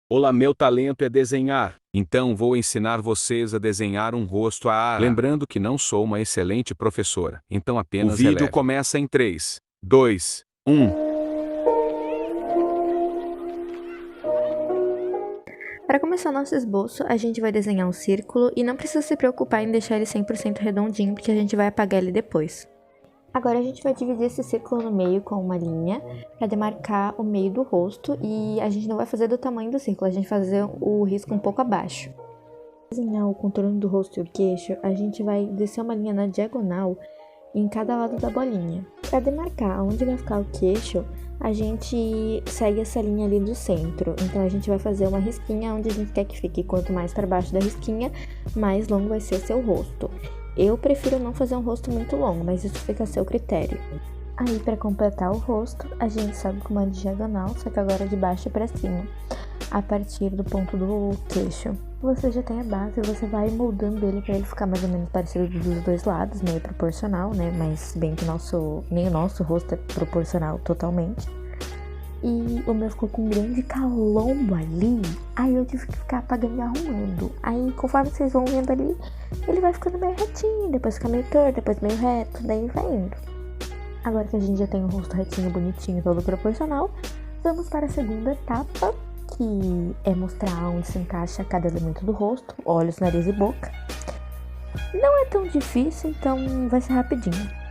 Olá, meu talento é desenhar. Então vou ensinar vocês a desenhar um rosto à Ara. Lembrando que não sou uma excelente professora, então apenas o vídeo começa em 3, 2, 1. Para começar nosso esboço, a gente vai desenhar um círculo e não precisa se preocupar em deixar ele 100% redondinho, porque a gente vai apagar ele depois. Agora a gente vai dividir esse círculo no meio com uma linha para demarcar o meio do rosto e a gente não vai fazer do tamanho do círculo, a gente vai fazer o risco um pouco abaixo. Para desenhar o contorno do rosto e o queixo, a gente vai descer uma linha na diagonal em cada lado da bolinha. Para demarcar onde vai ficar o queixo, a gente segue essa linha ali do centro. Então a gente vai fazer uma risquinha onde a gente quer que fique. Quanto mais para baixo da risquinha, mais longo vai ser o seu rosto. Eu prefiro não fazer um rosto muito longo, mas isso fica a seu critério. Aí, para completar o rosto, a gente sobe com uma diagonal, só que agora de baixo para cima, a partir do ponto do queixo. Você já tem a base, você vai moldando ele para ele ficar mais ou menos parecido dos dois lados, meio proporcional, né? Mas bem que nem o nosso rosto é proporcional totalmente. E o meu ficou com um grande calombo ali, aí eu tive que ficar apagando e arrumando. Aí, conforme vocês vão vendo ali, ele vai ficando meio retinho, depois fica meio torto, depois meio reto, daí vai indo. Agora que a gente já tem o rosto retinho, bonitinho, todo proporcional, vamos para a segunda etapa, que é mostrar onde se encaixa cada elemento do rosto, olhos, nariz e boca. Não é tão difícil, então vai ser rapidinho.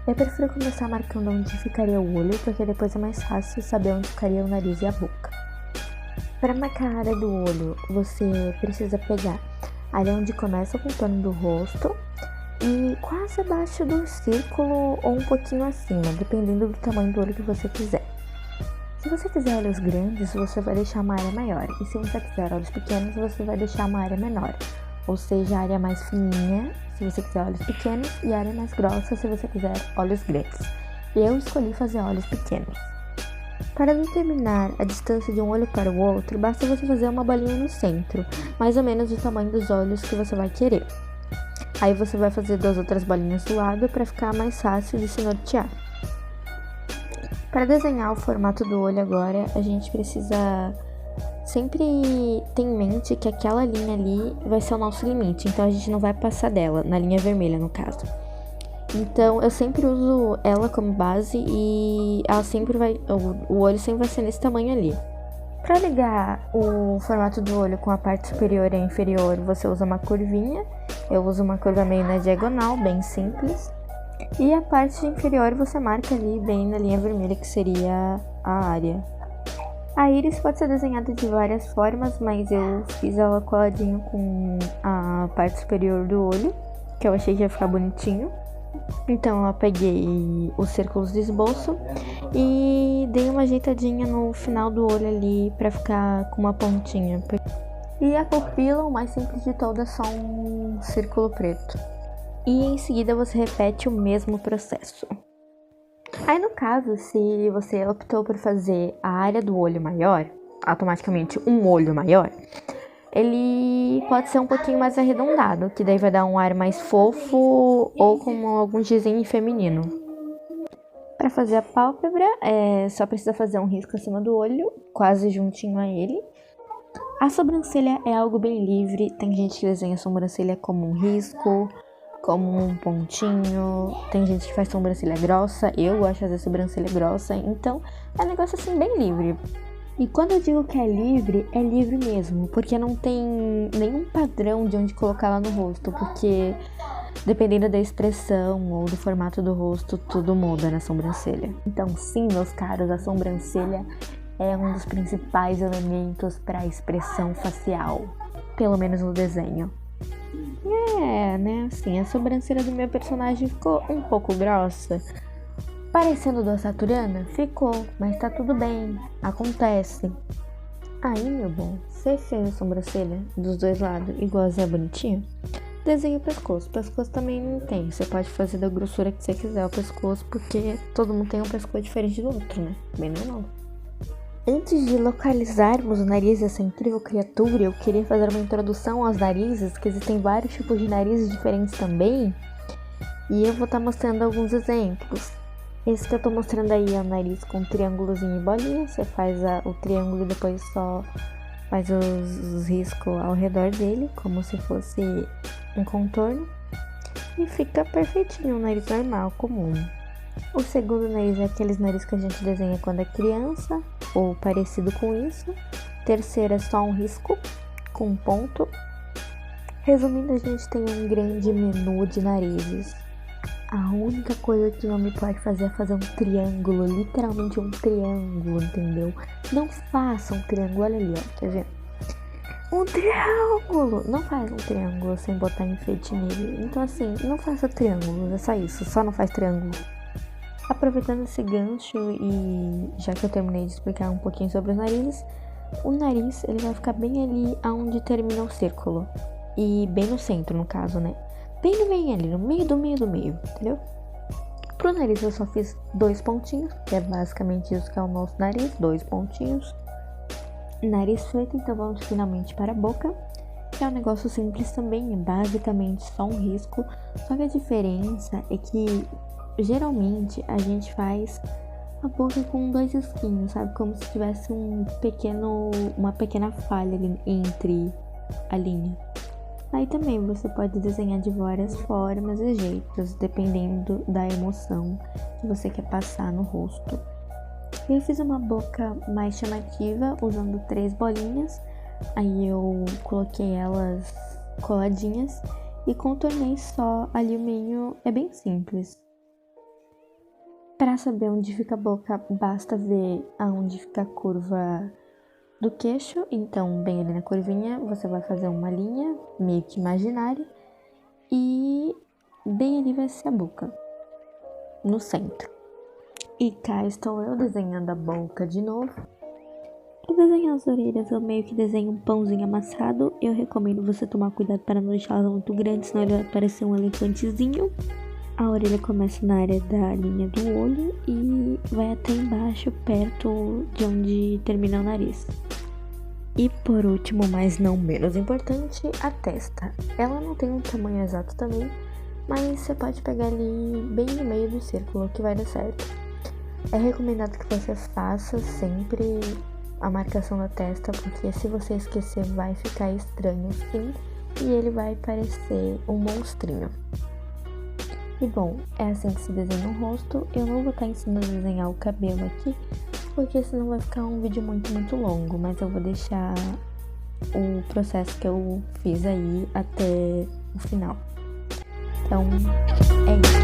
Eu prefiro começar marcando onde ficaria o olho, porque depois é mais fácil saber onde ficaria o nariz e a boca. Para marcar a área do olho, você precisa pegar a área onde começa o contorno do rosto e quase abaixo do círculo ou um pouquinho acima, dependendo do tamanho do olho que você quiser. Se você quiser olhos grandes, você vai deixar uma área maior, e se você quiser olhos pequenos, você vai deixar uma área menor, ou seja, a área mais fininha se você quiser olhos pequenos e a área mais grossa se você quiser olhos grandes. Eu escolhi fazer olhos pequenos. Para determinar a distância de um olho para o outro, basta você fazer uma bolinha no centro, mais ou menos do tamanho dos olhos que você vai querer. Aí você vai fazer duas outras bolinhas do lado para ficar mais fácil de se nortear. Para desenhar o formato do olho agora, a gente precisa sempre ter em mente que aquela linha ali vai ser o nosso limite, então a gente não vai passar dela, na linha vermelha no caso. Então eu sempre uso ela como base e o olho sempre vai ser nesse tamanho ali. Para ligar o formato do olho com a parte superior e inferior, você usa uma curvinha. Eu uso uma curva meio na diagonal, bem simples. E a parte inferior você marca ali bem na linha vermelha, que seria a área. A íris pode ser desenhada de várias formas, mas eu fiz ela coladinho com a parte superior do olho, que eu achei que ia ficar bonitinho. Então eu peguei os círculos de esboço e dei uma ajeitadinha no final do olho ali pra ficar com uma pontinha. E a pupila, o mais simples de todas, é só um círculo preto. E em seguida você repete o mesmo processo. Aí no caso, se você optou por fazer a área do olho maior, automaticamente um olho maior, ele pode ser um pouquinho mais arredondado, que daí vai dar um ar mais fofo ou com algum desenho feminino. Para fazer a pálpebra, só precisa fazer um risco acima do olho, quase juntinho a ele. A sobrancelha é algo bem livre, tem gente que desenha a sobrancelha como um risco, como um pontinho, tem gente que faz sobrancelha grossa, eu gosto de fazer sobrancelha grossa, então é um negócio assim bem livre. E quando eu digo que é livre mesmo, porque não tem nenhum padrão de onde colocar ela no rosto, porque dependendo da expressão ou do formato do rosto, tudo muda na sobrancelha. Então sim, meus caros, a sobrancelha é um dos principais elementos para a expressão facial, pelo menos no desenho. Né, assim, a sobrancelha do meu personagem ficou um pouco grossa. Parecendo do Saturana? Ficou, mas tá tudo bem, acontece. Aí, meu bom, você fez a sobrancelha dos dois lados igualzinha bonitinha? Desenha o pescoço. O pescoço também não tem. Você pode fazer da grossura que você quiser o pescoço, porque todo mundo tem um pescoço diferente do outro, né? Bem normal. Antes de localizarmos o nariz dessa incrível criatura, eu queria fazer uma introdução aos narizes, que existem vários tipos de narizes diferentes também. E eu vou estar mostrando alguns exemplos. Esse que eu tô mostrando aí é o nariz com triângulozinho e bolinha. Você faz o triângulo e depois só faz os riscos ao redor dele, como se fosse um contorno, e fica perfeitinho, um nariz normal, comum. O segundo nariz é aqueles nariz que a gente desenha quando é criança, ou parecido com isso. Terceiro é só um risco, com um ponto. Resumindo, a gente tem um grande menu de narizes. A única coisa que não me pode fazer é fazer um triângulo, literalmente um triângulo, entendeu? Não faça um triângulo, olha ali, ó, quer ver? Um triângulo! Não faz um triângulo sem botar enfeite nele. Então assim, não faça triângulos, é só isso, só não faz triângulo. Aproveitando esse gancho e já que eu terminei de explicar um pouquinho sobre os narizes, o nariz ele vai ficar bem ali onde termina o círculo. E bem no centro, no caso, né? Bem no meio ali, no meio do meio do meio, entendeu? Pro nariz eu só fiz 2 pontinhos, que é basicamente isso que é o nosso nariz, 2 pontinhos. Nariz feito, então vamos finalmente para a boca, que é um negócio simples também, é basicamente só um risco. Só que a diferença é que geralmente a gente faz a boca com 2 risquinhos, sabe? Como se tivesse uma pequena falha ali entre a linha. Aí também você pode desenhar de várias formas e jeitos, dependendo da emoção que você quer passar no rosto. Eu fiz uma boca mais chamativa usando 3 bolinhas, aí eu coloquei elas coladinhas e contornei só ali o meio, é bem simples. Para saber onde fica a boca, basta ver aonde fica a curva do queixo, então bem ali na curvinha você vai fazer uma linha meio que imaginária e bem ali vai ser a boca, no centro. E cá estou eu desenhando a boca de novo. Para desenhar as orelhas eu meio que desenho um pãozinho amassado. Eu recomendo você tomar cuidado para não deixá-las muito grandes, senão ele vai parecer um elefantezinho. A orelha começa na área da linha do olho e vai até embaixo, perto de onde termina o nariz. E por último, mas não menos importante, a testa. Ela não tem um tamanho exato também, mas você pode pegar ali bem no meio do círculo que vai dar certo. É recomendado que você faça sempre a marcação da testa, porque se você esquecer vai ficar estranho sim, e ele vai parecer um monstrinho. E bom, é assim que se desenha o rosto. Eu não vou estar ensinando a desenhar o cabelo aqui, porque senão vai ficar um vídeo muito longo, mas eu vou deixar o processo que eu fiz aí até o final. Então, é isso.